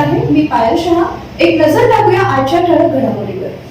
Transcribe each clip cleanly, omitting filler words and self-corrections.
आहे मी पायल शहा. एक नजर टाकूया आजच्या ठळक घडामोडीवर.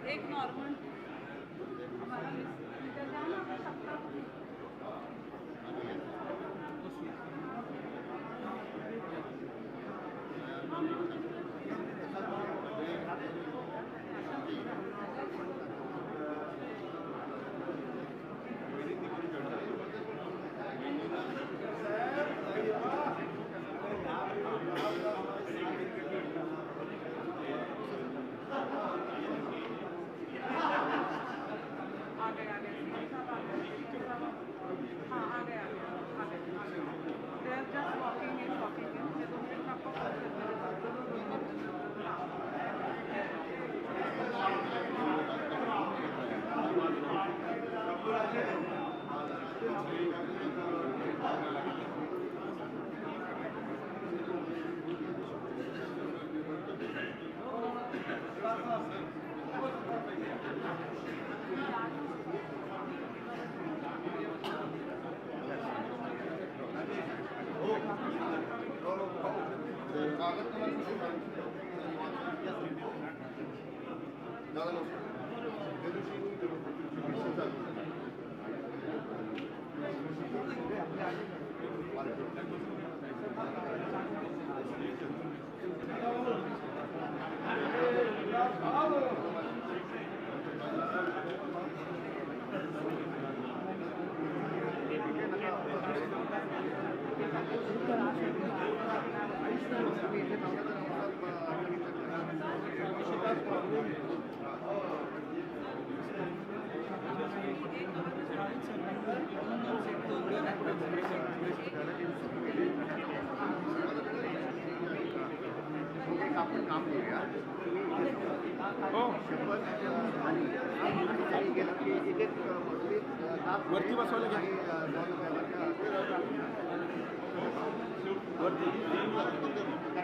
एक नॉर्मल आपण काम करूया हो वरती बसवायला घ्या वरती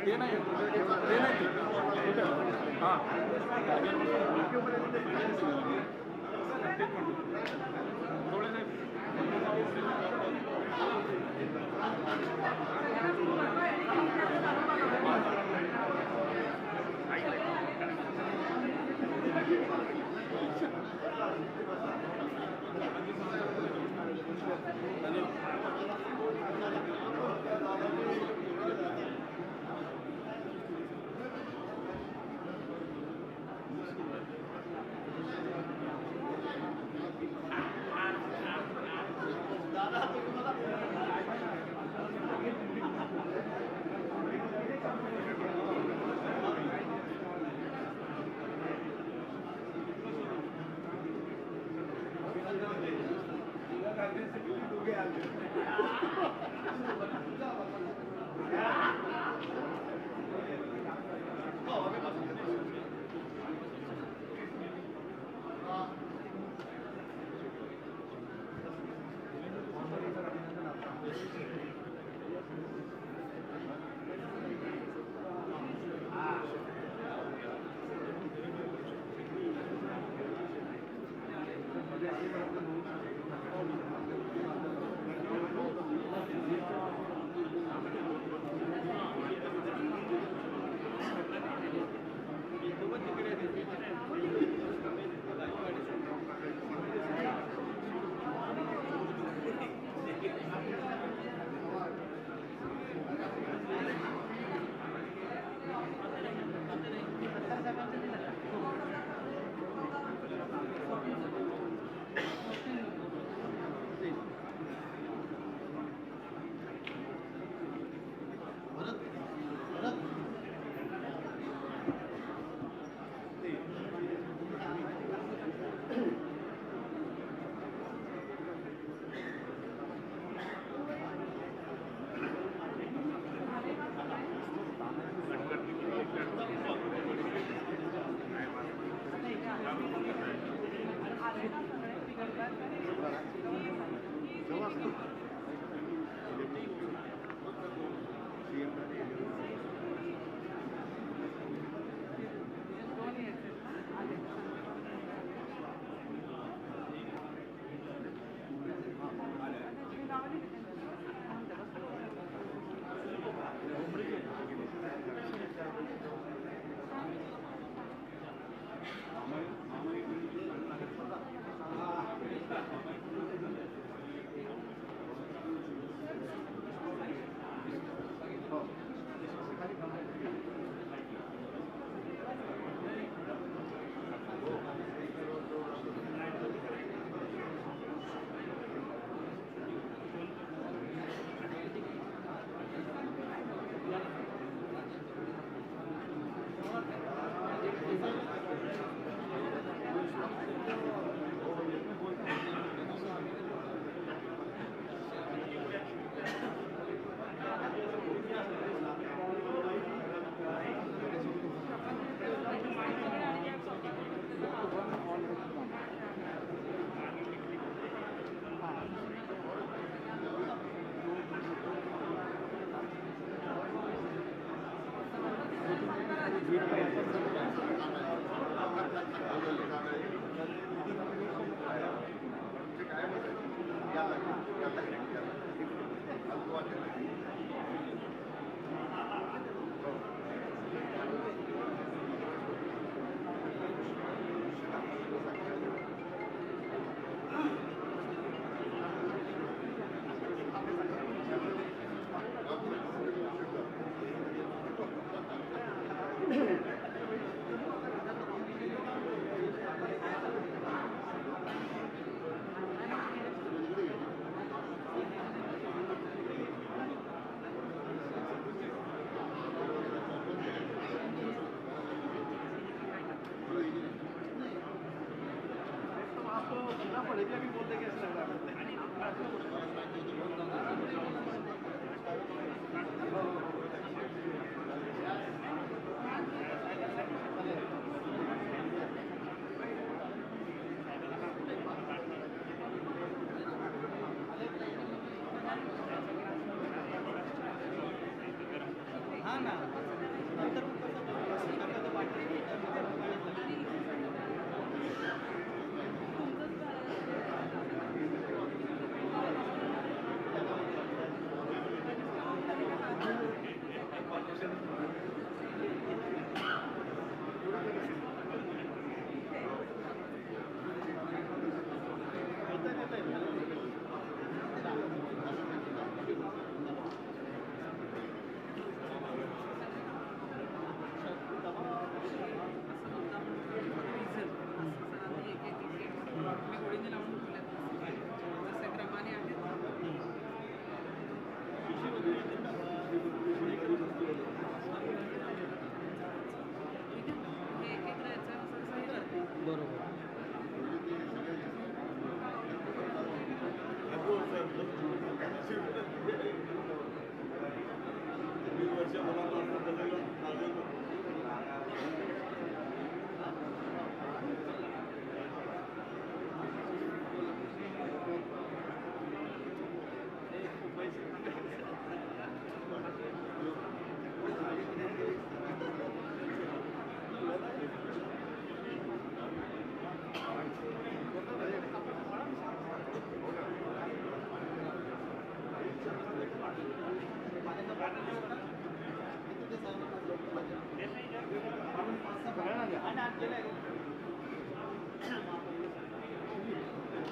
ते नाही हां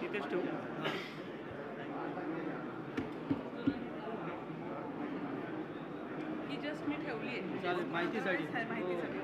तिथेच ठेवू. ही जस्ट मी ठेवली आहे चालेल, माहितीसाठी. माहितीसाठी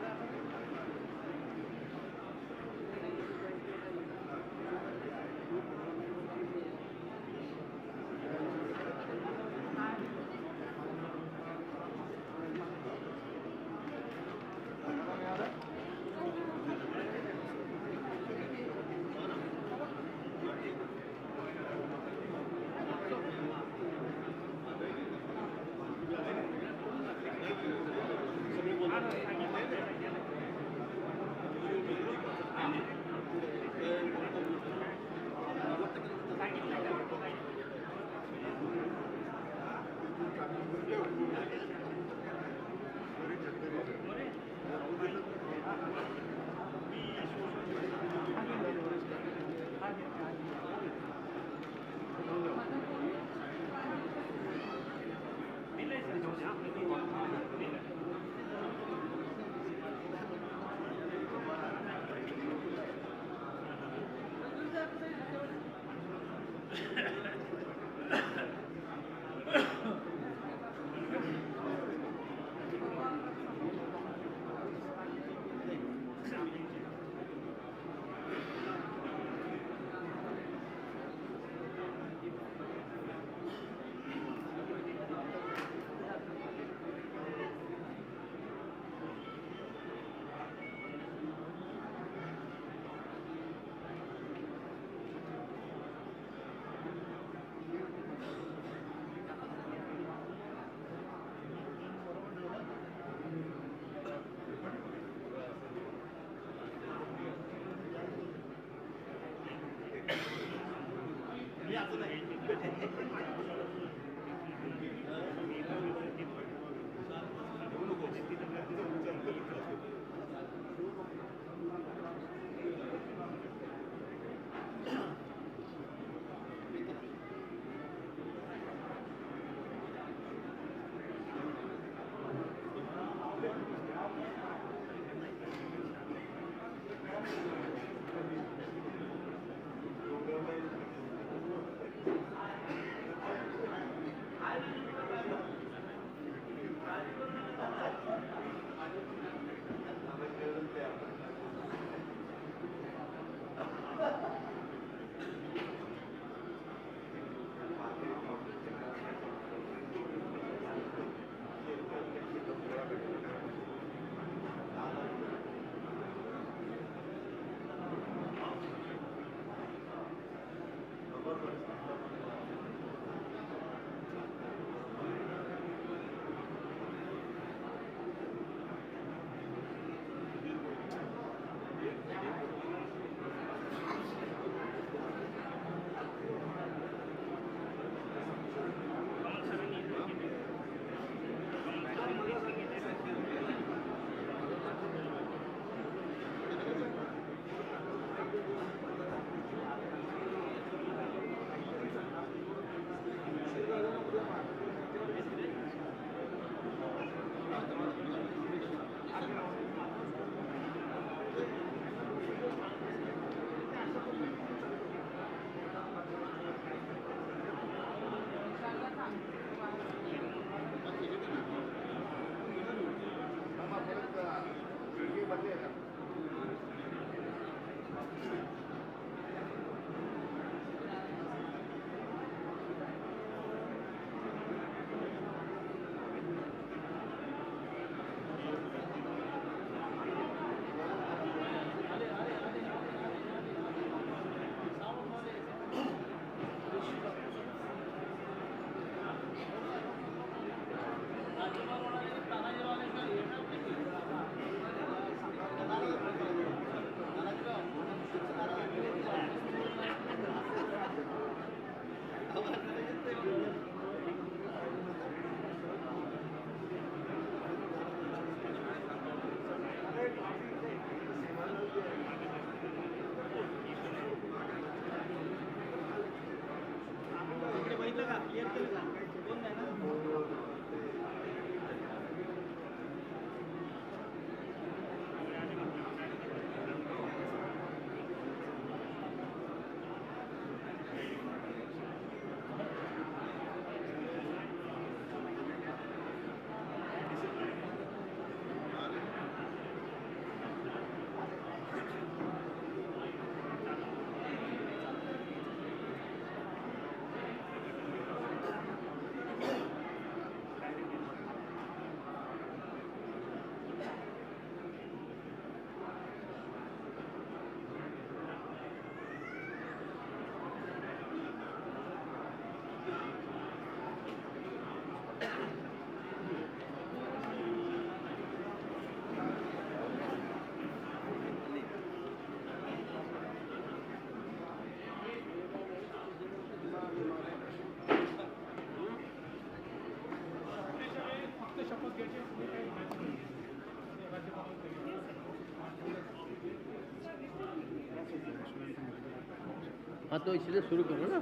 हाँ तो इसलिए शुरू करो ना।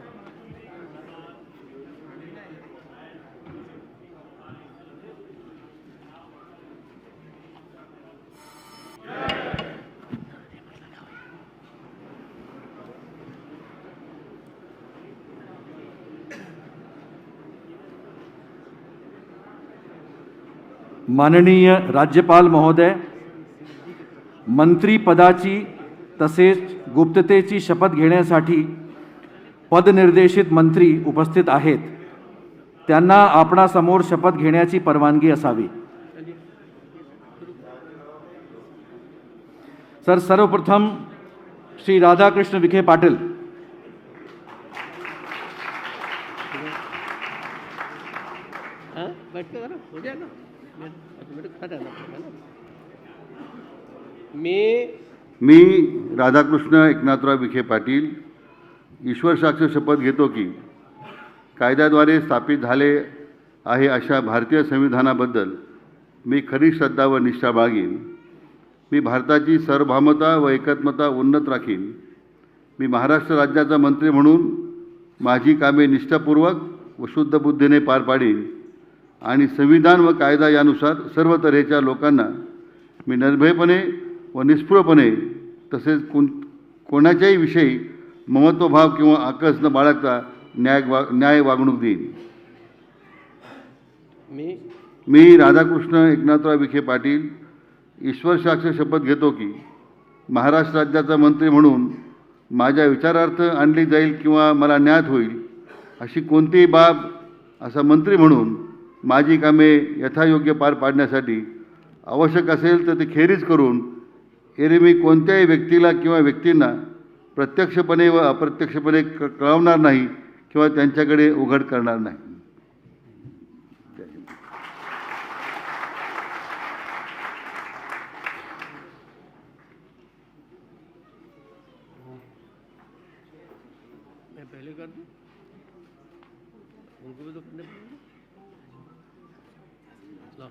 माननीय राज्यपाल महोदय, मंत्रिपदाची तसेच गुप्ततेची शपथ घेण्यासाठी पदनिर्देशित मंत्री उपस्थित आहेत. त्यांना आपणासमोर शपथ घेण्याची परवानगी असावी. सर, सर्वप्रथम श्री राधाकृष्ण विखे पाटील. हाँ बैठ के करो, हो जाएगा। मेरे खड़ा रहना पड़ेगा ना। मी राधाकृष्ण एकनाथराव विखे पाटील ईश्वर साक्ष शपथ घेतो की कायद्याद्वारे स्थापित झाले आहे अशा भारतीय संविधानाबद्दल मी खरी श्रद्धा व निष्ठा बाळगीन. मी भारताची सार्वभौमता व एकात्मता उन्नत राखीन. मी महाराष्ट्र राज्याचा मंत्री म्हणून माझी कामे निष्ठापूर्वक व शुद्ध बुद्धीने पार पाडीन आणि संविधान व कायदा यानुसार सर्व तऱ्हेच्या लोकांना मी निर्भयपणे व निस्पृहपणे तसेच कोणाच्याही विषयी ममत्वभाव किंवा आकस न बाळगता न्याय वागणूक देईन. मी राधाकृष्ण एकनाथराव विखे पाटील ईश्वर साक्ष शपथ घेतो की महाराष्ट्र राज्याचा मंत्री म्हणून माझ्या विचारार्थ आणली जाईल किंवा मला ज्ञात होईल अशी कोणतीही बाब असा मंत्री म्हणून माझी कामे यथायोग्य पार पाडण्यासाठी आवश्यक असेल तर ती खेरीज करून एरवी मी कोणत्याही व्यक्तीला किंवा व्यक्तींना प्रत्यक्षपणे व अप्रत्यक्षपणे कळवणार नाही किंवा त्यांच्याकडे उघड करणार नाही. मैं पहले कर दूँ, उनको भी तो करने पड़ेगा। लो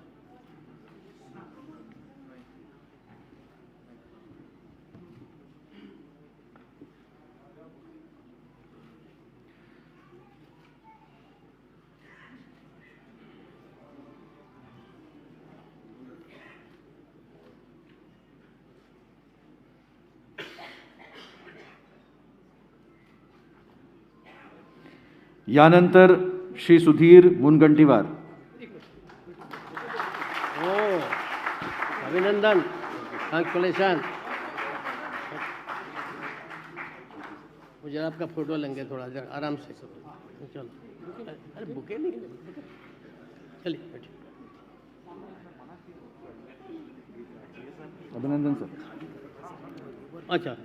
यानंतर श्री सुधीर मुनगंटीवार. ओ अभिनंदन, कॉन्ग्रेचुलेशन। मुझे आपका फोटो लेंगे थोड़ा देर आराम से। चलो अरे बुके नहीं चलिए बैठिए। अभिनंदन सर. अच्छा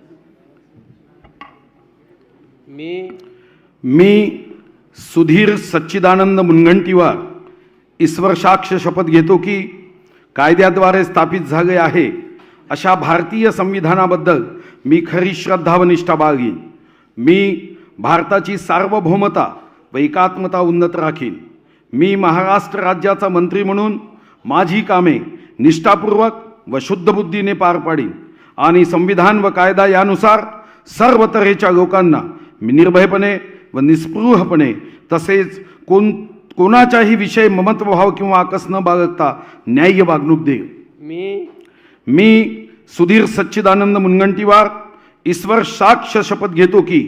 मी सुधीर सच्चिदानंद मुनगंटीवार ईश्वर साक्ष शपथ घेतो की कायद्याद्वारे स्थापित झाले आहे अशा भारतीय संविधानाबद्दल मी खरी श्रद्धा व निष्ठा बाळगीन. मी भारताची सार्वभौमता व एकात्मता उन्नत राखीन. मी महाराष्ट्र राज्याचा मंत्री म्हणून माझी कामे निष्ठापूर्वक व शुद्ध बुद्धीने पार पाडीन आणि संविधान व कायदा यानुसार सर्व तऱ्हेच्या लोकांना मी निर्भयपणे व निस्पृहपणे तसेच कोणाच्याही विषय ममत्वभाव किंवा आकस न बाळगता न्याय्य वागणूक देईल. मी सुधीर सच्चिदानंद मुनगंटीवार ईश्वर साक्ष शपथ घेतो की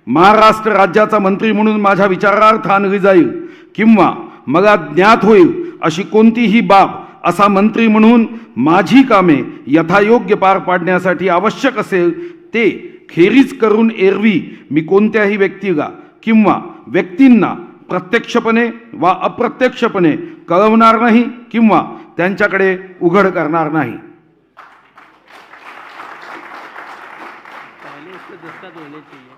महाराष्ट्र राज्याचा मंत्री म्हणून माझ्या विचारार्थ आणली जाईल किंवा मला ज्ञात होईल अशी कोणतीही बाब असा मंत्री म्हणून माझी कामे यथायोग्य पार पाडण्यासाठी आवश्यक असेल ते खेरीज करून एरवी मी कोणत्याही व्यक्तीला किंवा व्यक्तींना प्रत्यक्षपणे वा अप्रत्यक्षपणे कळवणार नाही किंवा त्यांच्याकडे उघड करणार नाही. पहले इससे दस्तखत होने चाहिए,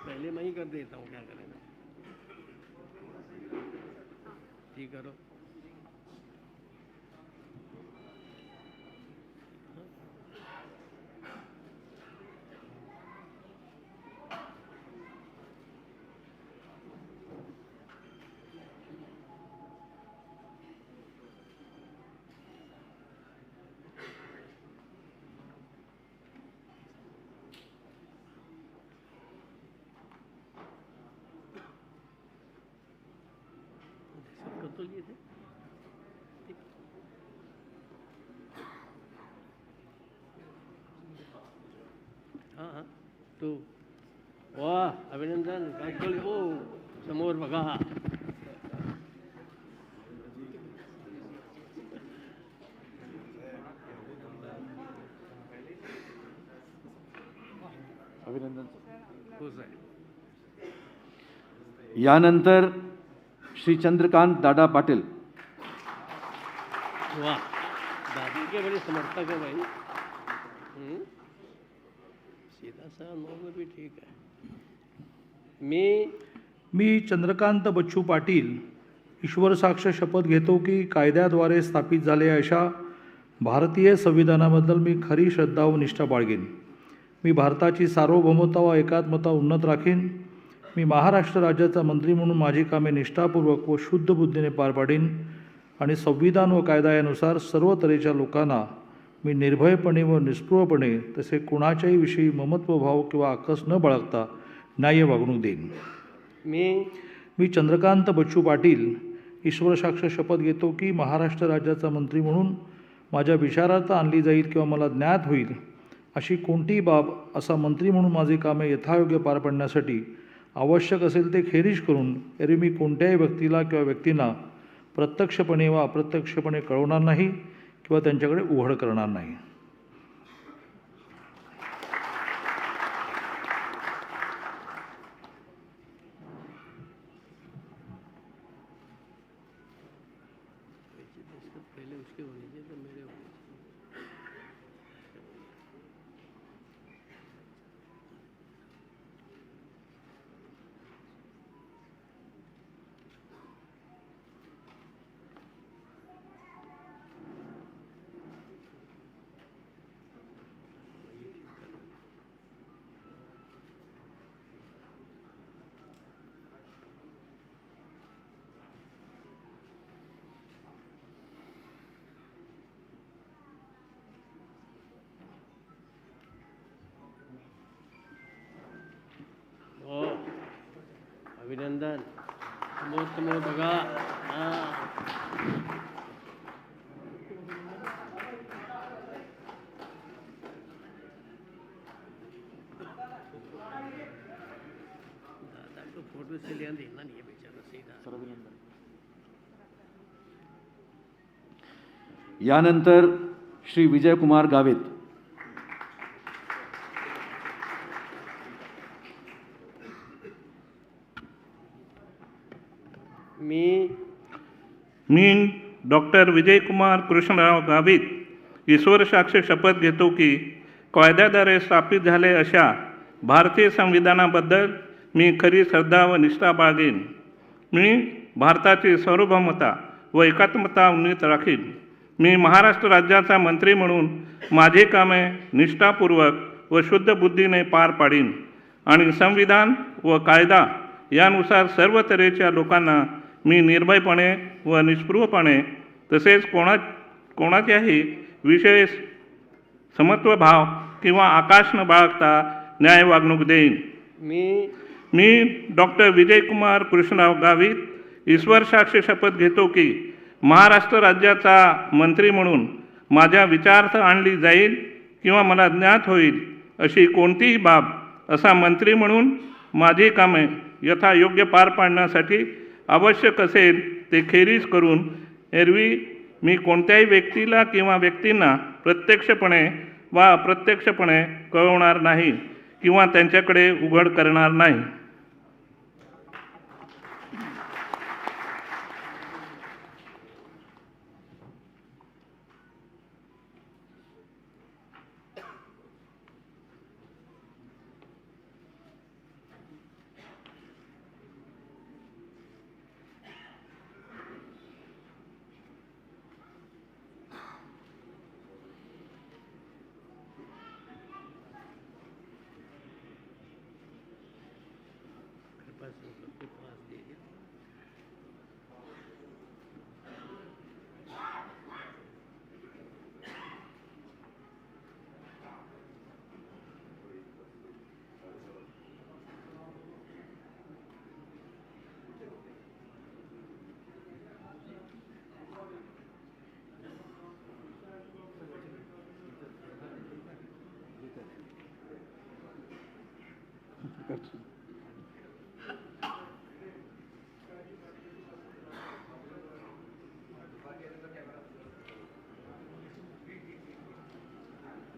पहले मैं ही कर देता हूँ, क्या करेगा। ठीक करो। हां हां तू वा अभिनंदन काय केलं हो समोर बघा अभिनंदन. खुश आहे यानंतर श्री चंद्रकांत दादा पाटील. वाह दादी के बड़े समर्थक है भाई. सीधा सा नो में भी ठीक है. मी चंद्रकांत बच्चू पाटील ईश्वर साक्ष शपथ घेतो की कायद्याद्वारे स्थापित झालेल्या अशा भारतीय संविधानाबद्दल मी खरी श्रद्धा व निष्ठा बाळगेन. मी भारताची सार्वभौमता व एकात्मता उन्नत राखीन. मी महाराष्ट्र राज्याचा मंत्री म्हणून माझी कामे निष्ठापूर्वक व शुद्ध बुद्धीने पार पाडीन आणि संविधान व कायदा यानुसार सर्व तऱ्हेच्या लोकांना मी निर्भयपणे व निस्पृहपणे तसे कुणाच्याही विषयी ममत्वभाव किंवा आकस न बाळगता न्याय्य वागणूक देईन. मी चंद्रकांत बच्चू पाटील ईश्वर साक्ष शपथ घेतो की महाराष्ट्र राज्याचा मंत्री म्हणून माझ्या विचारार्थ आणली जाईल किंवा मला ज्ञात होईल अशी कोणतीही बाब असा मंत्री म्हणून माझी कामे यथायोग्य पार पाडण्यासाठी आवश्यक असेल ते खेरीज करून एरवी मी कोणत्याही व्यक्तीला किंवा व्यक्तींना प्रत्यक्षपणे वा अप्रत्यक्षपणे कळवणार नाही किंवा त्यांच्याकडे उघड करणार नाही. पहले उसके होने चाहिए तो मेरे होने चाहिए. हो अभिनंदन समोर बघा. हां दादा को फोटो से लिया देना नहीं है बेचारा सीधा. यानंतर श्री विजयकुमार गावित. मी डॉक्टर विजयकुमार कृष्णराव गावित ईश्वर साक्ष शपथ घेतो की कायद्याद्वारे स्थापित झाले अशा भारतीय संविधानाबद्दल मी खरी श्रद्धा व निष्ठा बाळगेन. मी भारताची सार्वभौमता व एकात्मता उन्नत राखीन. मी महाराष्ट्र राज्याचा मंत्री म्हणून माझी कामे निष्ठापूर्वक व शुद्ध बुद्धीने पार पाडीन आणि संविधान व कायदा यानुसार सर्व तऱ्हेच्या लोकांना मी निर्भयपणे व निस्पृहपणे तसेच कोणाच्याही विषयी समत्वभाव किंवा आकाश न बाळगता न्याय वागणूक देईन. मी डॉक्टर विजयकुमार कृष्णराव गावित ईश्वर साक्ष शपथ घेतो की महाराष्ट्र राज्याचा मंत्री म्हणून माझ्या विचारार्थ आणली जाईल किंवा मला ज्ञात होईल अशी कोणतीही बाब असा मंत्री म्हणून माझी कामे यथायोग्य पार पाडण्यासाठी आवश्यक असेल ते खेरीज करून एरवी मी कोणत्याही व्यक्तीला किंवा व्यक्तींना प्रत्यक्षपणे वा अप्रत्यक्षपणे कळवणार नाही किंवा त्यांच्याकडे उघड करणार नाही.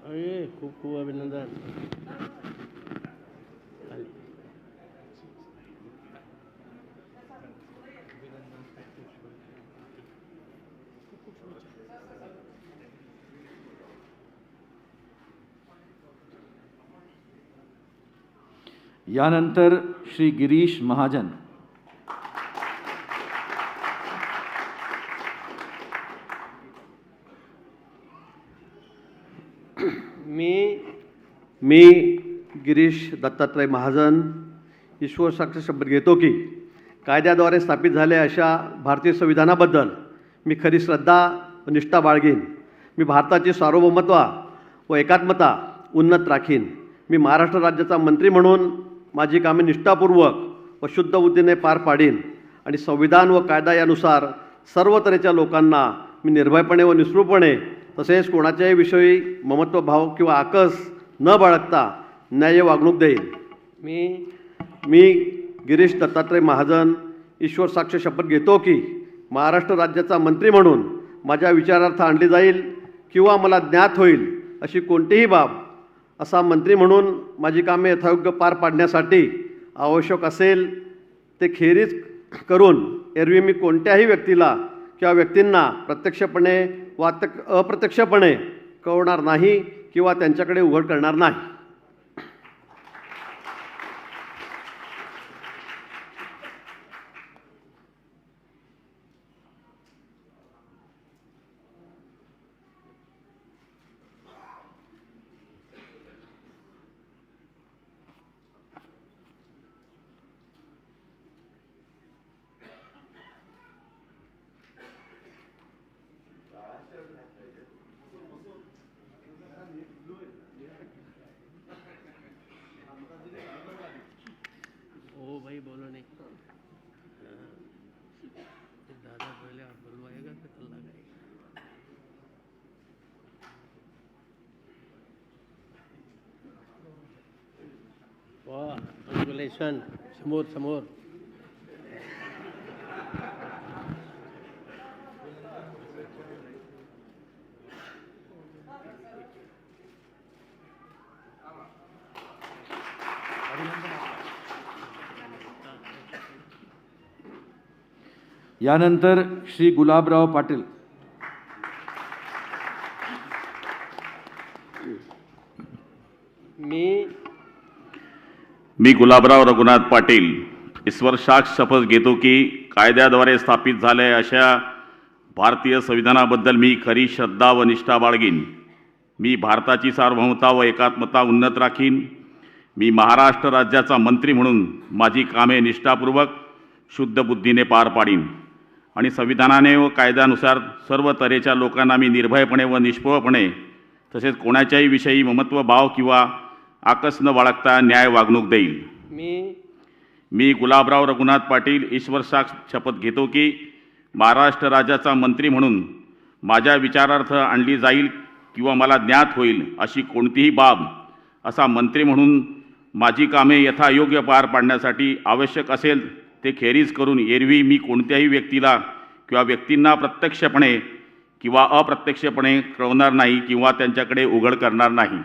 अरे खूप खूप अभिनंदन. खाली. यानंतर श्री गिरीश महाजन. मी गिरीश दत्तात्रय महाजन ईश्वर साक्ष शपथ घेतो की कायद्याद्वारे स्थापित झाले अशा भारतीय संविधानाबद्दल मी खरी श्रद्धा व निष्ठा बाळगीन. मी भारताची सार्वभौमत्व व एकात्मता उन्नत राखीन. मी महाराष्ट्र राज्याचा मंत्री म्हणून माझी कामे निष्ठापूर्वक व शुद्ध बुद्धीने पार पाडीन आणि संविधान व कायदा यानुसार सर्व तऱ्हेच्या लोकांना मी निर्भयपणे व निस्पृहपणे तसेच कोणाच्याही विषयी ममत्वभाव किंवा आकस न बाळगता न्याय्य वागणूक देईन. मी गिरीश दत्तात्रय महाजन ईश्वर साक्ष शपथ घेतो की महाराष्ट्र राज्याचा मंत्री म्हणून माझ्या विचारार्थ आणली जाईल किंवा मला ज्ञात होईल अशी कोणतीही बाब असा मंत्री म्हणून माझी कामे यथायोग्य पार पाडण्यासाठी आवश्यक असेल ते खेरीज करून एरवी मी कोणत्याही व्यक्तीला किंवा व्यक्तींना प्रत्यक्षपणे वा अप्रत्यक्षपणे कळवणार नाही किंवा त्यांच्याकडे उघड करणार नाही. ओ भाई बोलो नहीं. दादा पहले आप बुलवाएगा फिर कल लगाएगा. वाह कंग्रेचुलेशन. समोर समोर. यानंतर श्री गुलाबराव पाटील. मी गुलाबराव रघुनाथ पाटील ईश्वर साक्ष शपथ घेतो की कायद्याद्वारे स्थापित झाले अशा भारतीय संविधानाबद्दल मी खरी श्रद्धा व निष्ठा बाळगीन. मी भारताची सार्वभौमता व एकात्मता उन्नत राखीन. मी महाराष्ट्र राज्याचा मंत्री म्हणून माझी कामे निष्ठापूर्वक शुद्ध बुद्धीने पार पाडीन आणि संविधानाने व कायद्यानुसार सर्व तऱ्हेच्या लोकांना मी निर्भयपणे व निष्पृहपणे तसेच कोणाच्याही विषयी ममत्व भाव किंवा आकस न बाळगता न्याय वागणूक देईल. मी गुलाबराव रघुनाथ पाटील ईश्वर साक्ष शपथ घेतो की महाराष्ट्र राज्याचा मंत्री म्हणून माझ्या विचारार्थ आणली जाईल किंवा मला ज्ञात होईल अशी कोणतीही बाब असा मंत्री म्हणून माझी कामे यथायोग्य पार पाडण्यासाठी आवश्यक असेल ते खेरीज करून एरवी मी कोणत्याही व्यक्तीला किंवा व्यक्तींना प्रत्यक्षपणे किंवा अप्रत्यक्षपणे कळवणार नाही किंवा त्यांच्याकडे उघड करणार नाही.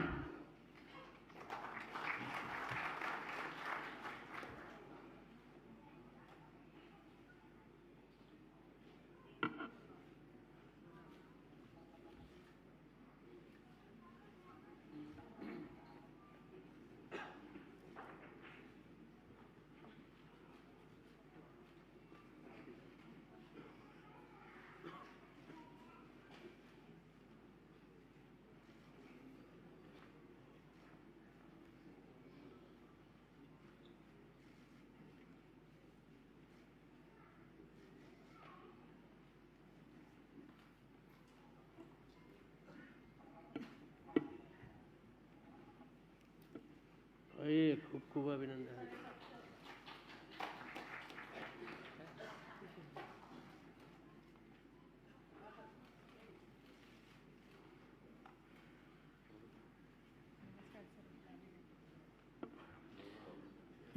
खूप खूप अभिनंदन.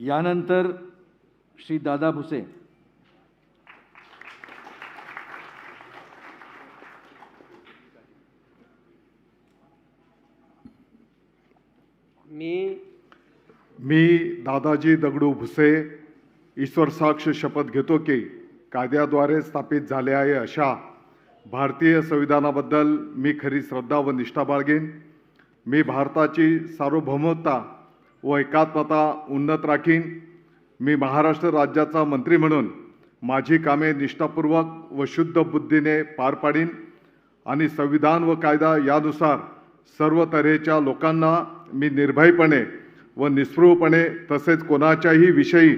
यानंतर श्री दादा भुसे. मी दादाजी दगडू भुसे ईश्वरसाक्ष शपथ घेतो की कायद्याद्वारे स्थापित झाले आहे अशा भारतीय संविधानाबद्दल मी खरी श्रद्धा व निष्ठा बाळगेन. मी भारताची सार्वभौमता व एकात्मता उन्नत राखीन. मी महाराष्ट्र राज्याचा मंत्री म्हणून माझी कामे निष्ठापूर्वक व शुद्ध बुद्धीने पार पाडीन आणि संविधान व कायदा यानुसार सर्व तऱ्हेच्या लोकांना मी निर्भयपणे व निस्पृहपणे तसेच कोणाच्याही विषयी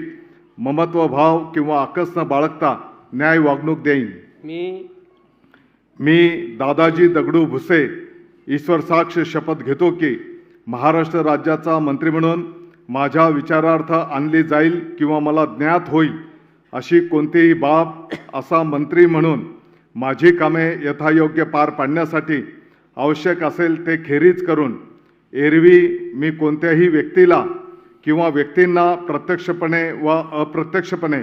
ममत्वभाव किंवा आकस न बाळगता न्याय वागणूक देईन. मी दादाजी दगडू भुसे ईश्वरसाक्ष शपथ घेतो की महाराष्ट्र राज्याचा मंत्री म्हणून माझ्या विचारार्थ आणली जाईल किंवा मला ज्ञात होईल अशी कोणतीही बाब असा मंत्री म्हणून माझी कामे यथायोग्य पार पाडण्यासाठी आवश्यक असेल ते खेरीज करून एरवी मी कोणत्याही व्यक्तीला किंवा व्यक्तींना प्रत्यक्षपणे व अप्रत्यक्षपणे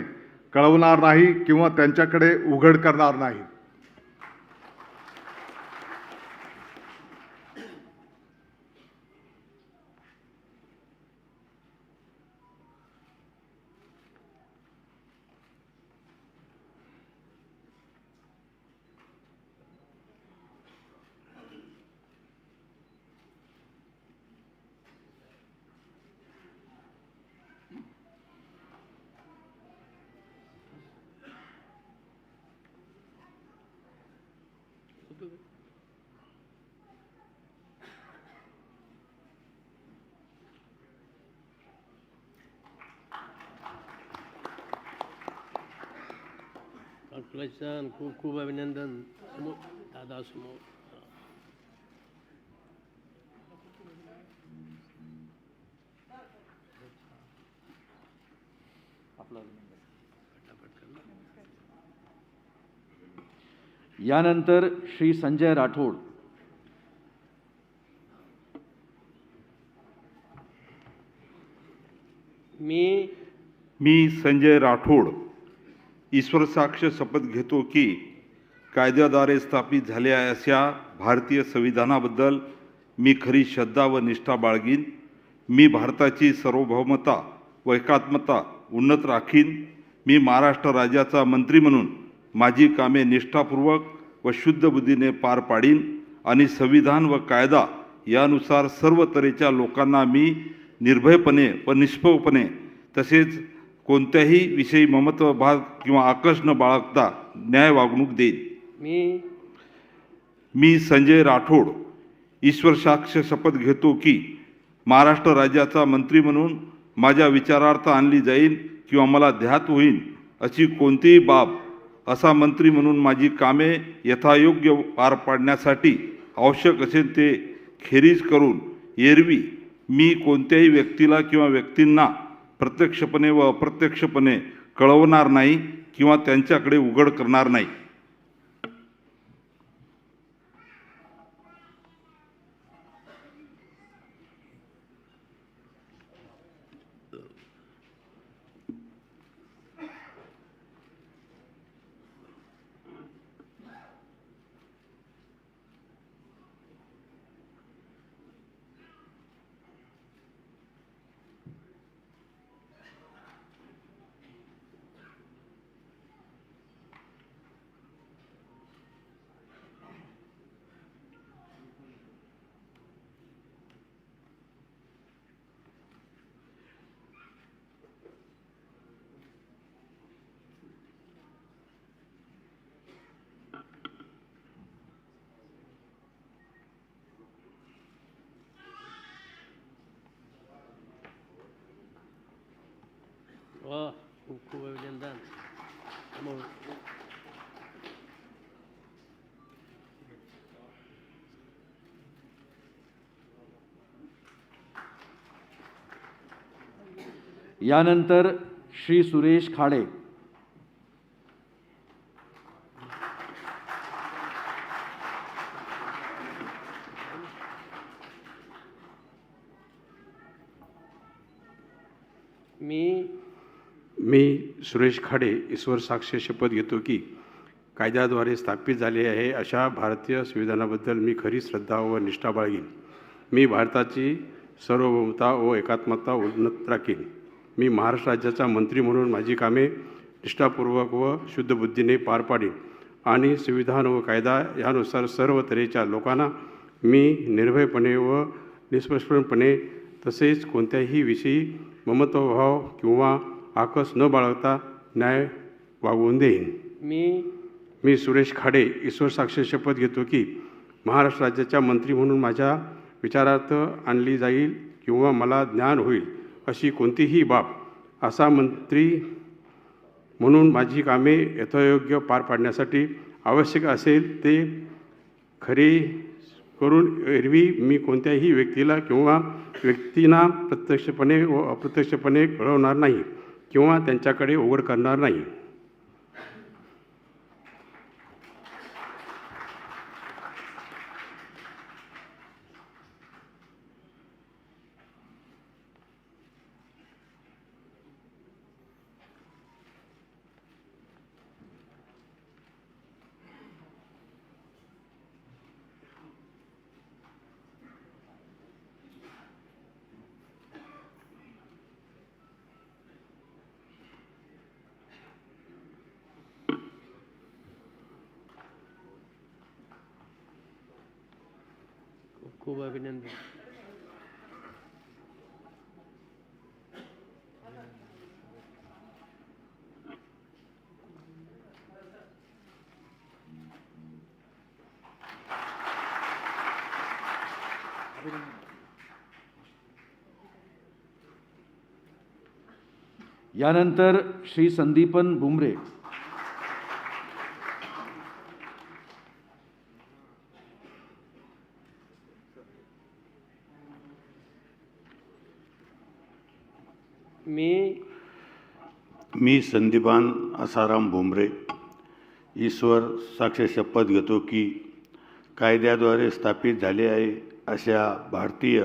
कळवणार नाही किंवा त्यांच्याकडे उघड करणार नाही. कॉन्ग्रॅच्युलेशन, खूप खूप अभिनंदन. समोर दादा समोर. यानंतर श्री संजय राठोड. मी संजय राठोड ईश्वरसाक्ष शपथ घेतो की कायद्याद्वारे स्थापित झालेल्या अशा भारतीय संविधानाबद्दल मी खरी श्रद्धा व निष्ठा बाळगीन. मी भारताची सार्वभौमता व एकात्मता उन्नत राखीन. मी महाराष्ट्र राज्याचा मंत्री म्हणून माझी कामे निष्ठापूर्वक व शुद्ध बुद्धीने पार पाडीन आणि संविधान व कायदा यानुसार सर्व तऱ्हेच्या लोकांना मी निर्भयपणे व निष्पक्षपणे तसेच कोणत्याही विषयी ममत्वभाव किंवा आकस न बाळगता न्याय वागणूक देईन. मी संजय राठोड ईश्वरसाक्ष शपथ घेतो की महाराष्ट्र राज्याचा मंत्री म्हणून माझ्या विचारार्थ आणली जाईल किंवा मला ध्यात होईल अशी कोणतीही बाब असा मंत्री म्हणून माझी कामे यथायोग्य पार पाडण्यासाठी आवश्यक असेल ते खेरीज करून एरवी मी कोणत्याही व्यक्तीला किंवा व्यक्तींना प्रत्यक्षपणे व अप्रत्यक्षपणे कळवणार नाही किंवा त्यांच्याकडे उघड करणार नाही. वाह, खूप खूप अभिनंदन. समोर. यानंतर श्री सुरेश खाडे. मी सुरेश खाडे ईश्वर साक्ष शपथ घेतो की कायद्याद्वारे स्थापित झाले आहे अशा भारतीय संविधानाबद्दल मी खरी श्रद्धा व निष्ठा बाळगीन. मी भारताची सार्वभौमता व एकात्मता उन्नत राखीन. मी महाराष्ट्र राज्याचा मंत्री म्हणून माझी कामे निष्ठापूर्वक व शुद्ध बुद्धीने पार पाडीन आणि संविधान व कायदा यानुसार सर्व तऱ्हेच्या लोकांना मी निर्भयपणे व निष्पक्षपणे तसेच कोणत्याही विषयी ममत्वभाव किंवा आकस न बाळगता न्याय वागवून देईन. मी सुरेश खाडे ईश्वर साक्ष शपथ घेतो की महाराष्ट्र राज्याच्या मंत्री म्हणून माझ्या विचारार्थ आणली जाईल किंवा मला ज्ञान होईल अशी कोणतीही बाब असा मंत्री म्हणून माझी कामे यथायोग्य पार पाडण्यासाठी आवश्यक असेल ते खरे करून एरवी मी कोणत्याही व्यक्तीला किंवा व्यक्तींना प्रत्यक्षपणे व अप्रत्यक्षपणे कळवणार नाही किंवा त्यांच्याकडे उघड करणार नाही. खूप अभिनंदन. यानंतर श्री संदीपन बुमरे. मी संदीपान आसाराम भुमरे ईश्वर साक्ष शपथ घेतो की कायद्याद्वारे स्थापित झाले आहे अशा भारतीय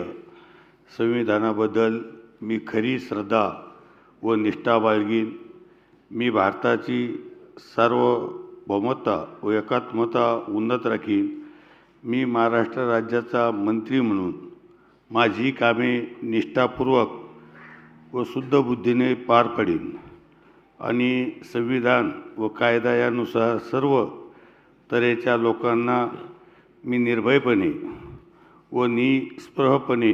संविधानाबद्दल मी खरी श्रद्धा व निष्ठा बाळगीन. मी भारताची सार्वभौमता व एकात्मता उन्नत राखीन. मी महाराष्ट्र राज्याचा मंत्री म्हणून माझी कामे निष्ठापूर्वक व शुद्ध बुद्धीने पार पाडीन आणि संविधान व कायदा यानुसार सर्व तऱ्हेच्या लोकांना मी निर्भयपणे व निस्पृहपणे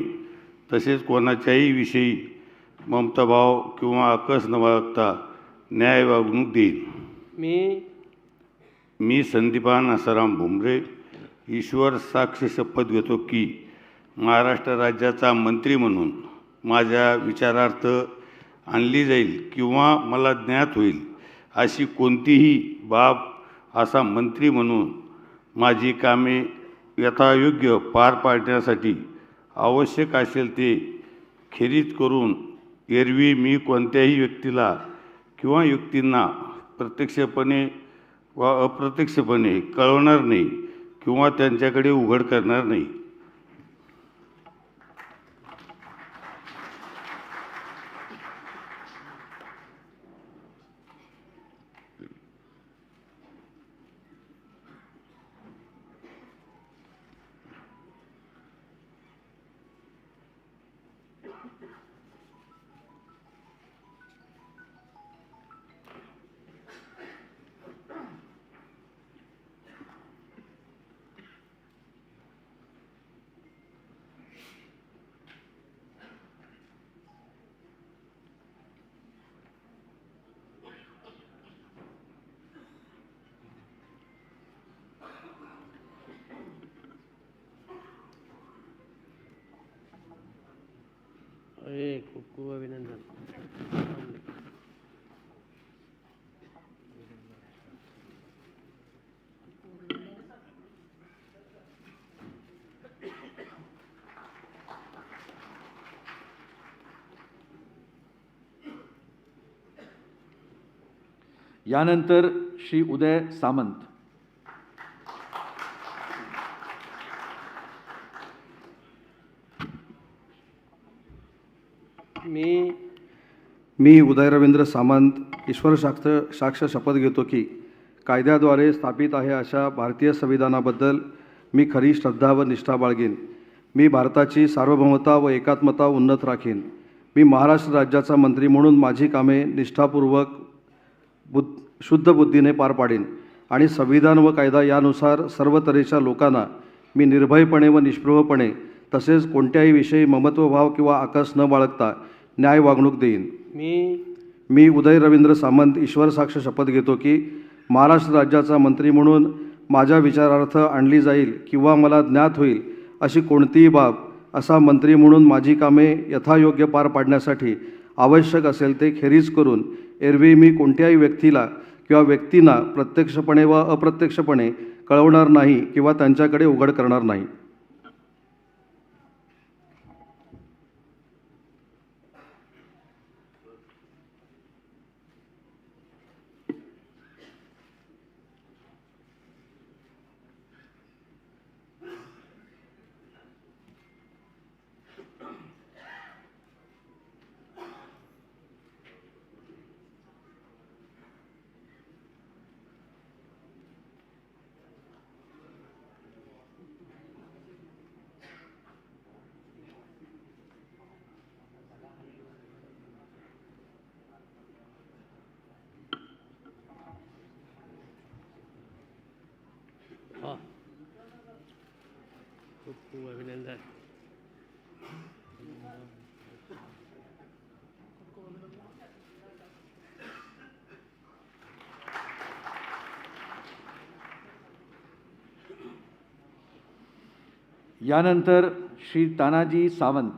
तसेच कोणाच्याही विषयी ममताभाव किंवा आकस न बाळगता न्याय वागणूक देईन. मी संदीपान आसाराम भुमरे ईश्वर साक्ष शपथ घेतो की महाराष्ट्र राज्याचा मंत्री म्हणून माझ्या विचारार्थ आणली जाईल किंवा मला ज्ञात होईल अशी कोणतीही बाब असा मंत्री म्हणून माझी कामे यथायोग्य पार पाडण्यासाठी आवश्यक असेल ते खेरीज करून एरवी मी कोणत्याही व्यक्तीला किंवा व्यक्तींना प्रत्यक्षपणे व अप्रत्यक्षपणे कळवणार नाही किंवा त्यांच्याकडे उघड करणार नाही. खूप खूप अभिनंदन. यानंतर श्री उदय सामंत. मी उदय रवींद्र सामंत ईश्वर साक्ष शपथ घेतो की कायद्याद्वारे स्थापित आहे अशा भारतीय संविधानाबद्दल मी खरी श्रद्धा व निष्ठा बाळगेन. मी भारताची सार्वभौमता व एकात्मता उन्नत राखीन. मी महाराष्ट्र राज्याचा मंत्री म्हणून माझी कामे निष्ठापूर्वक शुद्ध बुद्धीने पार पाडेन आणि संविधान व कायदा यानुसार सर्व तऱ्हेच्या लोकांना मी निर्भयपणे व निष्पृहपणे तसेच कोणत्याही विषयी ममत्वभाव किंवा आकस न बाळगता न्याय वागणूक देईन. मी उदय रवींद्र सामंत ईश्वर साक्ष शपथ घेतो की महाराष्ट्र राज्याचा मंत्री म्हणून माझ्या विचारार्थ आणली जाईल किंवा मला ज्ञात होईल अशी कोणतीही बाब असा मंत्री म्हणून माझी कामे यथायोग्य पार पाडण्यासाठी आवश्यक असेल ते खेरीज करून एरवी मी कोणत्याही व्यक्तीला किंवा व्यक्तींना प्रत्यक्षपणे व अप्रत्यक्षपणे कळवणार नाही किंवा त्यांच्याकडे उघड करणार नाही. हाँ, खूप खूप अभिनंदन. यानंतर श्री तानाजी सावंत.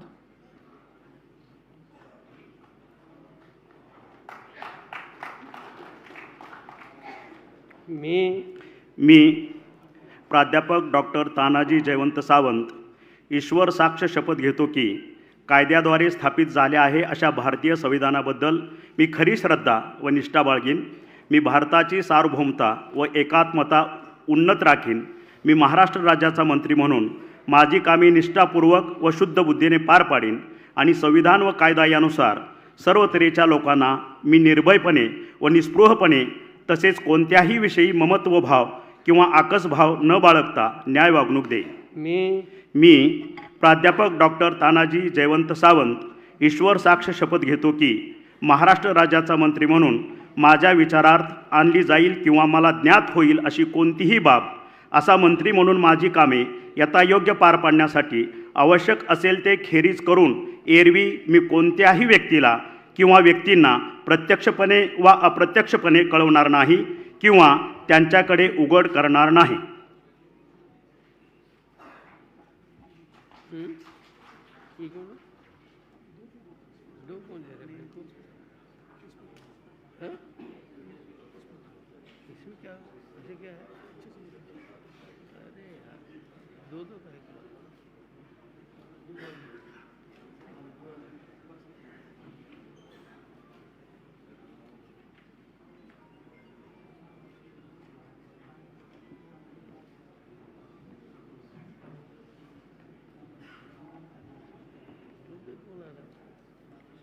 मी प्राध्यापक डॉक्टर तानाजी जयवंत सावंत ईश्वर साक्ष शपथ घेतो की कायद्याद्वारे स्थापित झाले आहे अशा भारतीय संविधानाबद्दल मी खरी श्रद्धा व निष्ठा बाळगीन. मी भारताची सार्वभौमता व एकात्मता उन्नत राखीन. मी महाराष्ट्र राज्याचा मंत्री म्हणून माझी कामे निष्ठापूर्वक व शुद्ध बुद्धीने पार पाडीन आणि संविधान व कायदा यानुसार सर्व तऱ्हेच्या लोकांना मी निर्भयपणे व निस्पृहपणे तसेच कोणत्याही विषयी ममत्वभाव किंवा आकसभाव न बाळगता न्याय वागणूक देईन. मी प्राध्यापक डॉक्टर तानाजी जयवंत सावंत ईश्वर साक्ष शपथ घेतो की महाराष्ट्र राज्याचा मंत्री म्हणून माझ्या विचारार्थ आणली जाईल किंवा मला ज्ञात होईल अशी कोणतीही बाब असा मंत्री म्हणून माझी कामे यथायोग्य पार पाडण्यासाठी आवश्यक असेल ते खेरीज करून एरवी मी कोणत्याही व्यक्तीला किंवा व्यक्तींना प्रत्यक्षपणे वा अप्रत्यक्षपणे कळवणार नाही किंवा त्यांच्याकडे उघड करणार नाही.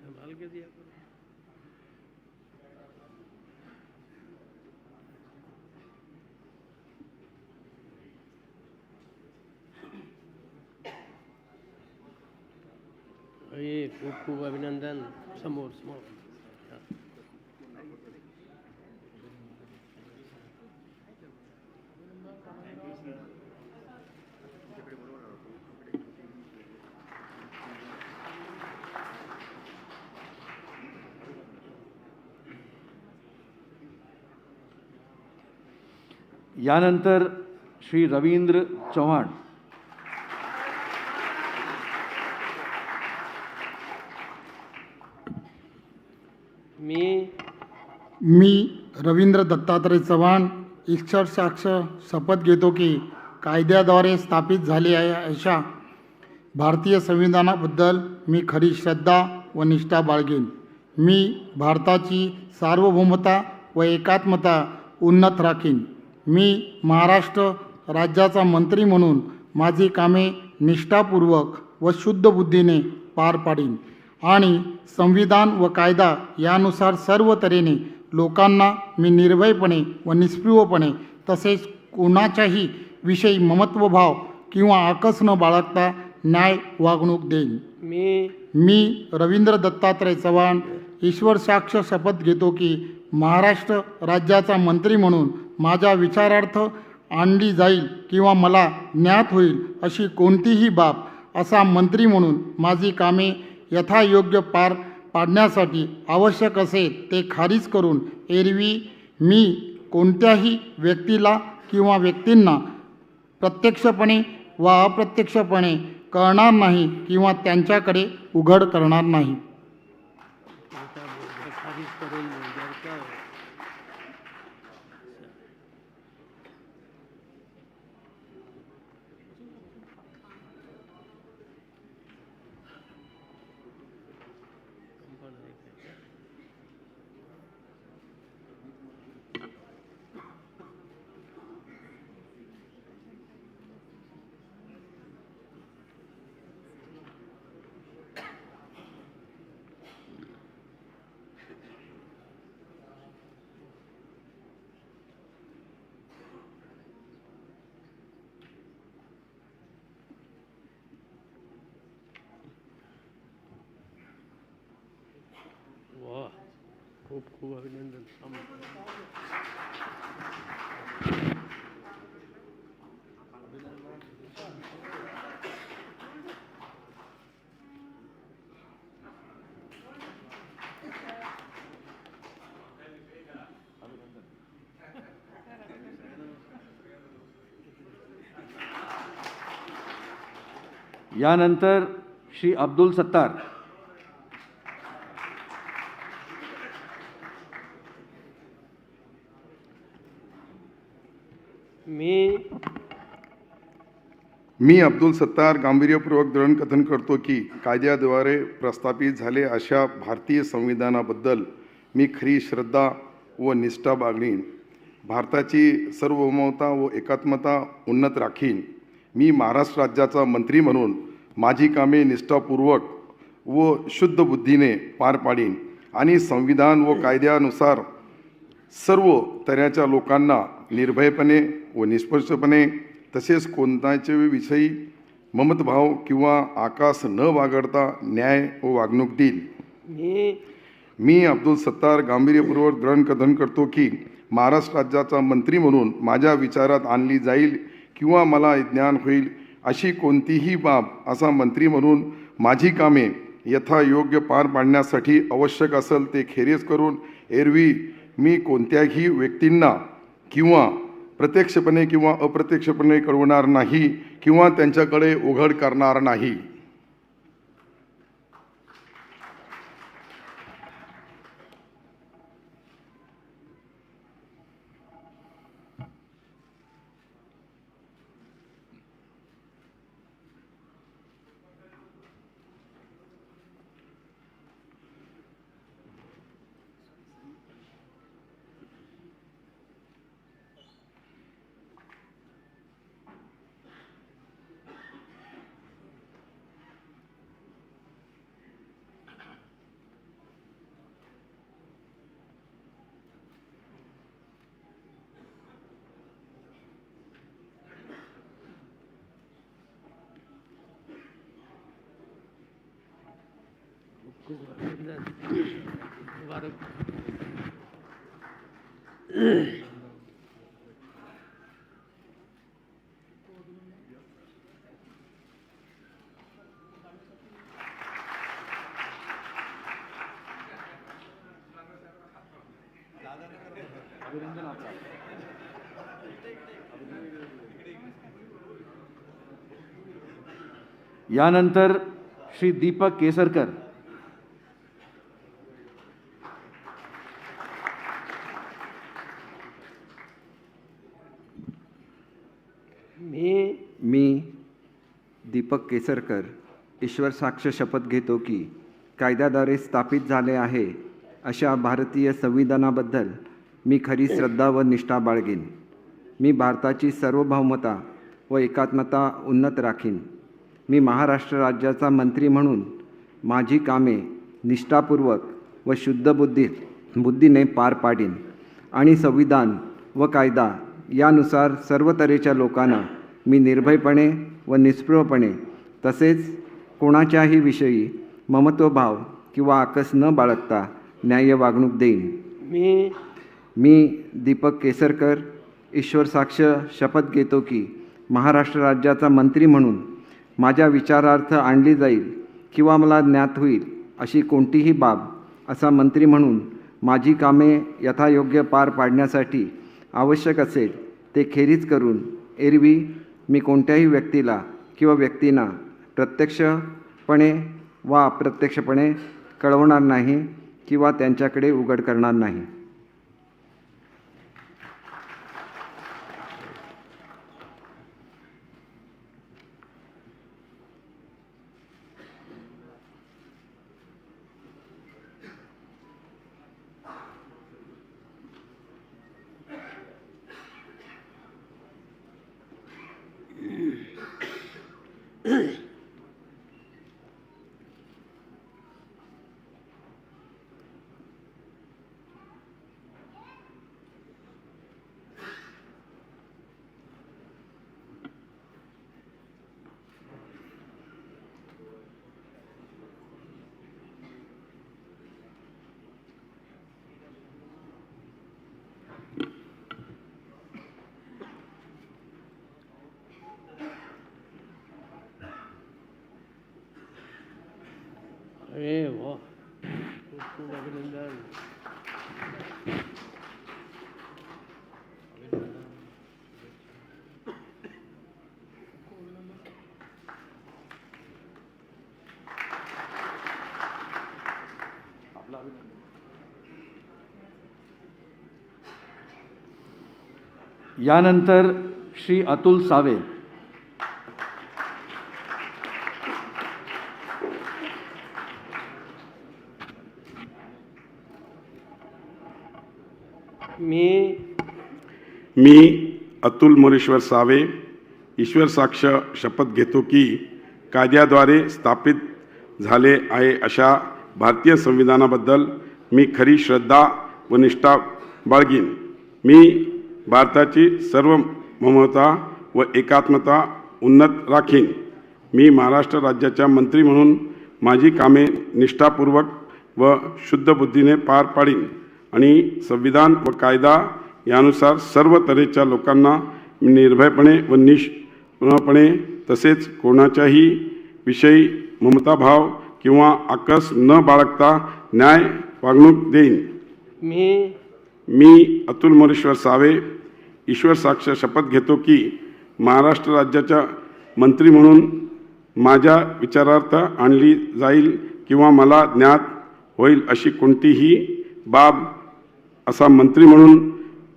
संभाल के दिया करो. ये खूप खूप अभिनंदन. समोर समोर. यानंतर श्री रवींद्र चव्हाण. मी रवींद्र दत्तात्रय चव्हाण ईश्वर साक्ष शपथ घेतो की कायद्याद्वारे स्थापित झाले आहे अशा भारतीय संविधानाबद्दल मी खरी श्रद्धा व निष्ठा बाळगेन. मी भारताची सार्वभौमता व एकात्मता उन्नत राखीन. मी महाराष्ट्र राज्याचा मंत्री म्हणून माझी कामे निष्ठापूर्वक व शुद्ध बुद्धीने पार पाडीन आणि संविधान व कायदा यानुसार सर्व तऱ्हेने लोकांना मी निर्भयपणे व निस्पृहपणे तसेच कोणाच्याही विषयी ममत्वभाव किंवा आकस न बाळगता न्याय वागणूक देईन. मी रवींद्र दत्तात्रय चव्हाण ईश्वर साक्ष शपथ घेतो की महाराष्ट्र राज्याचा मंत्री म्हणून माझ्या विचारार्थ आणली जाईल किंवा मला ज्ञात होईल अशी कोणतीही बाब असा मंत्री म्हणून माझी कामे यथायोग्य पार पाडण्यासाठी आवश्यक असेल ते खारिज करून एरवी मी कोणत्याही व्यक्तीला किंवा व्यक्तींना प्रत्यक्षपणे व अप्रत्यक्षपणे कळणार नाही किंवा त्यांच्याकडे उघड करणार नाही. वाह, खूप खूप अभिनंदन. यानंतर श्री अब्दुल सत्तार. मी अब्दुल सत्तार गांभीर्यपूर्वक दृढकथन करतो की कायद्याद्वारे प्रस्थापित झाले अशा भारतीय संविधानाबद्दल मी खरी श्रद्धा व निष्ठा बाळगीन. भारताची सार्वभौमता व एकात्मता उन्नत राखीन. मी महाराष्ट्र राज्याचा मंत्री म्हणून माझी कामे निष्ठापूर्वक व शुद्ध बुद्धीने पार पाडीन आणि संविधान व कायद्यानुसार सर्व तऱ्हेच्या लोकांना निर्भयपणे व निष्पक्षपणे तसेच कोणत्याच्या विषयी ममतभाव किंवा आकास न बाळगता न्याय व वागणूक देईल. मी अब्दुल सत्तार गांभीर्यपूर्वक दृढकथन करतो की महाराष्ट्र राज्याचा मंत्री म्हणून माझ्या विचारात आणली जाईल किंवा मला ज्ञान होईल अशी कोणतीही बाब असा मंत्री म्हणून माझी कामे यथायोग्य पार पाडण्यासाठी आवश्यक असेल ते खेरीज करून एरवी मी कोणत्याही व्यक्तींना किंवा प्रत्यक्षपणे किंवा अप्रत्यक्षपणे कळवणार नाही किंवा त्यांच्याकडे उघड करणार नाही. मुबारक. यानंतर श्री दीपक केसरकर. मी दीपक केसरकर ईश्वर साक्ष शपथ घेतो की कायद्याद्वारे स्थापित झाले आहे अशा भारतीय संविधानाबद्दल मी खरी श्रद्धा व निष्ठा बाळगीन. मी भारताची सार्वभौमता व एकात्मता उन्नत राखीन. मी महाराष्ट्र राज्याचा मंत्री म्हणून माझी कामे निष्ठापूर्वक व बुद्धीने पार पाडीन आणि संविधान व कायदा यानुसार सर्व तऱ्हेच्या लोकांना मी निर्भयपणे व निष्पृहपणे तसेच कोणाच्याही विषयी ममत्वभाव किंवा आकस न बाळगता न्याय्य वागणूक देईन. मी दीपक केसरकर ईश्वर साक्ष शपथ घेतो की महाराष्ट्र राज्याचा मंत्री म्हणून माझ्या विचारार्थ आणली जाईल किंवा मला ज्ञात होईल अशी कोणतीही बाब असा मंत्री म्हणून माझी कामे यथायोग्य पार पाडण्यासाठी आवश्यक असेल ते खेरीज करून एरवी मी कोणत्याही व्यक्तीला किंवा व्यक्तींना प्रत्यक्षपणे वा अप्रत्यक्षपणे कळवणार नाही किंवा त्यांच्याकडे उघड करणार नाही. अरे वाह, खूप खूप अभिनंदन. यानंतर श्री अतुल सावे. मी अतुल मोरेश्वर सावे ईश्वर साक्ष शपथ घेतो की कायद्याद्वारे स्थापित झाले आहे अशा भारतीय संविधानाबद्दल मी खरी श्रद्धा व निष्ठा बाळगीन. मी भारताची सार्वभौमता व एकात्मता उन्नत राखीन. मी महाराष्ट्र राज्याच्या मंत्री म्हणून माझी कामे निष्ठापूर्वक व शुद्ध बुद्धीने पार पाडीन आणि संविधान व कायदा यानुसार सर्व तऱ्हेच्या लोकांना निर्भयपणे व निष्पृहपणे तसेच कोणाच्याही विषयी ममताभाव किंवा आकस न बाळगता न्याय वागणूक देईन. मी अतुल मोरेश्वर सावे ईश्वर साक्ष शपथ घेतो की महाराष्ट्र राज्याच्या मंत्री म्हणून माझ्या विचारार्थ आणली जाईल किंवा मला ज्ञात होईल अशी कोणतीही बाब असा मंत्री म्हणून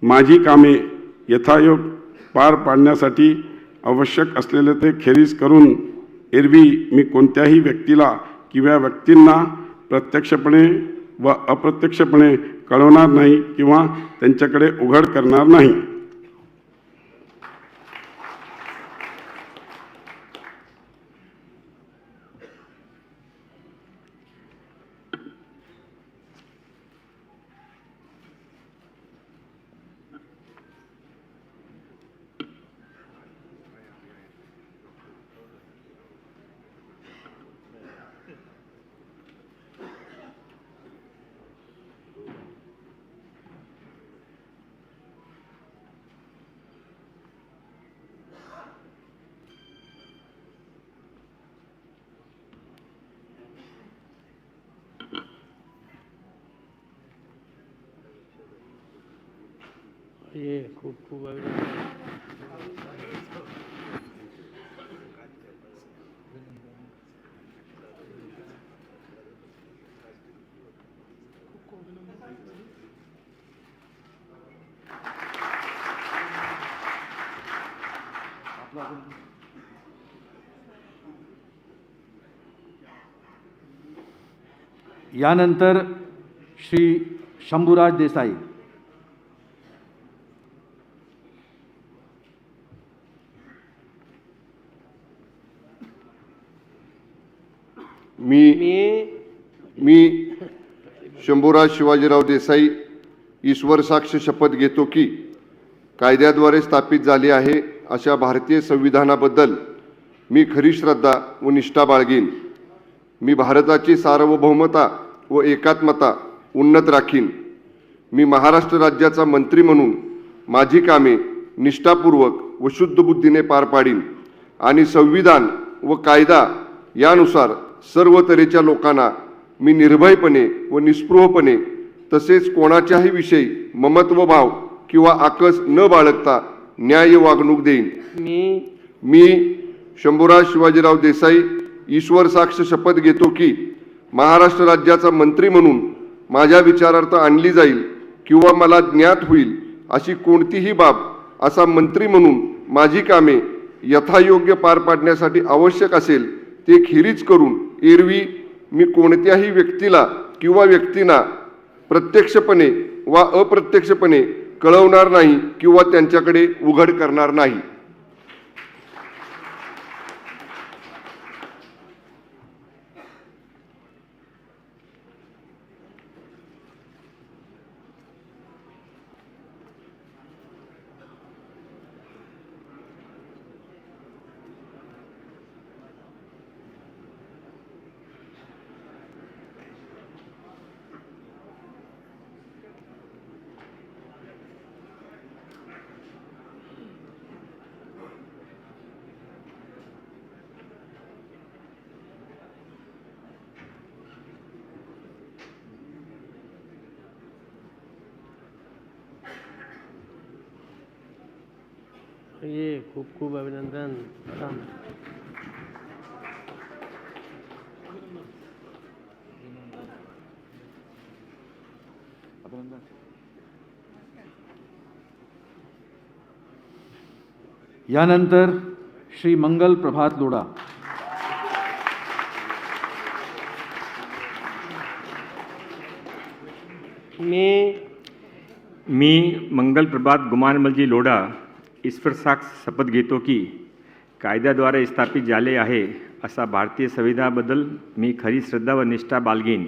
माझी कामे यथायोग पार पाडण्यासाठी आवश्यक असलेले ते खेरीज करून एरवी मी कोणत्याही व्यक्तीला किंवा व्यक्तींना प्रत्यक्षपणे व अप्रत्यक्षपणे कळवणार नाही किंवा त्यांच्याकडे उघड करणार नाही. ये खूप खूप अभिनंदन. यानंतर श्री शंभूराज देसाई. मी शंभूराज शिवाजीराव देसाई ईश्वर साक्ष शपथ घेतो की कायद्याद्वारे स्थापित झाली आहे अशा भारतीय संविधानाबद्दल मी खरी श्रद्धा व निष्ठा बाळगीन. मी भारताची सार्वभौमता व एकात्मता उन्नत राखीन. मी महाराष्ट्र राज्याचा मंत्री म्हणून माझी कामे निष्ठापूर्वक व शुद्ध बुद्धीने पार पाडीन आणि संविधान व कायदा यानुसार सर्व तऱ्हेच्या लोकांना मी निर्भयपणे व निस्पृहपणे तसेच कोणाच्याही विषयी ममत्वभाव किंवा आकस न बाळगता न्याय्य वागणूक देईन. मी शंभूराज शिवाजीराव देसाई ईश्वर साक्ष शपथ घेतो की महाराष्ट्र राज्याचा मंत्री म्हणून माझ्या विचारार्थ आणली जाईल किंवा मला ज्ञात होईल अशी कोणतीही बाब असा मंत्री म्हणून माझी कामे यथायोग्य पार पाडण्यासाठी आवश्यक असेल ते खेरीज करून एरवी मी कोणत्याही व्यक्तीला किंवा व्यक्तींना प्रत्यक्षपणे वा अप्रत्यक्षपणे कळवणार नाही किंवा त्यांच्याकडे उघड करणार नाही. ये खूप खूप अभिनंदन. आराम. यानंतर श्री मंगल प्रभात लोढा. मी मंगल प्रभात गुमानमलजी लोढा ईश्वर साक्ष शपथ घेतो की कायद्याद्वारे स्थापित झाले आहे असा भारतीय संविधानाबद्दल मी खरी श्रद्धा व निष्ठा बाळगीन.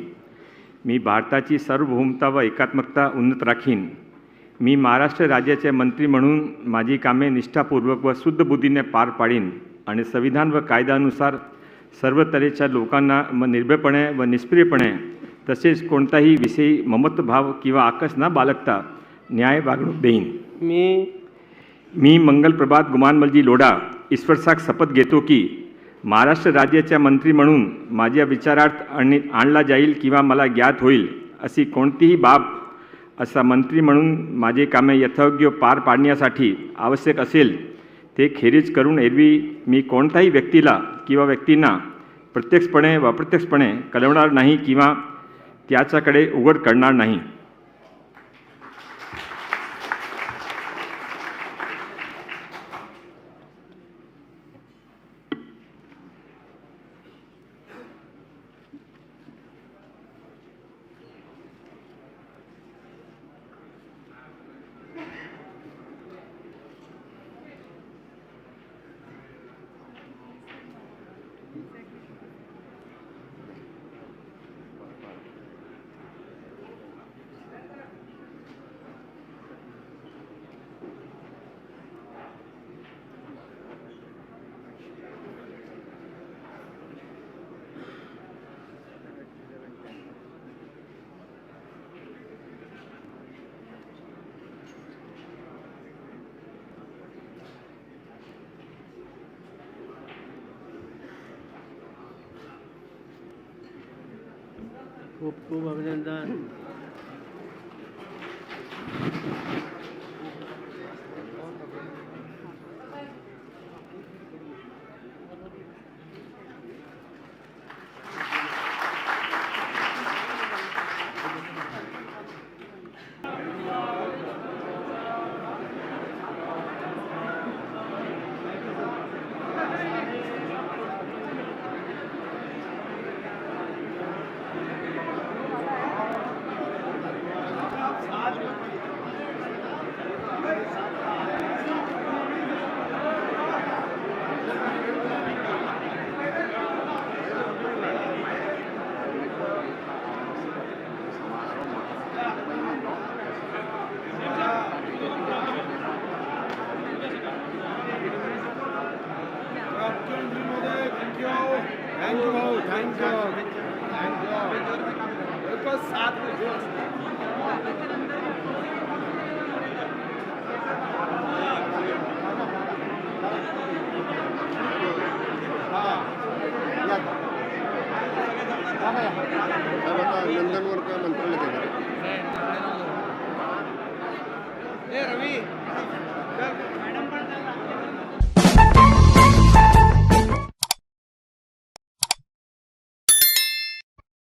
मी भारताची सार्वभौमता व एकात्मकता उन्नत राखीन. मी महाराष्ट्र राज्याचे मंत्री म्हणून माझी कामे निष्ठापूर्वक व शुद्ध बुद्धीने पार पाडीन आणि संविधान व कायद्यानुसार सर्व तऱ्हेच्या लोकांना निर्भयपणे व निष्क्रियपणे तसेच कोणताही विषयी ममत्वभाव किंवा आकस न बाळगता न्याय वागणूक देईन. मी मंगल प्रभात गुमानमलजी लोढा ईश्वर साक्ष शपथ घेतो की महाराष्ट्र राज्याच्या मंत्री म्हणून माझ्या विचारार्थ आणला जाईल किंवा मला ज्ञात होईल अशी कोणतीही बाब असा मंत्री म्हणून माझे कामे यथायोग्य पार पाडण्यासाठी आवश्यक असेल ते खेरीज करून एरवी मी कोणत्याही व्यक्तीला किंवा व्यक्तींना प्रत्यक्षपणे व अप्रत्यक्षपणे कळवणार नाही किंवा त्याच्याकडे उघड करणार नाही. खूप खूप अभिनंदन. साहेब, आता नंदनवर काय मंत्रालय देणार आहे?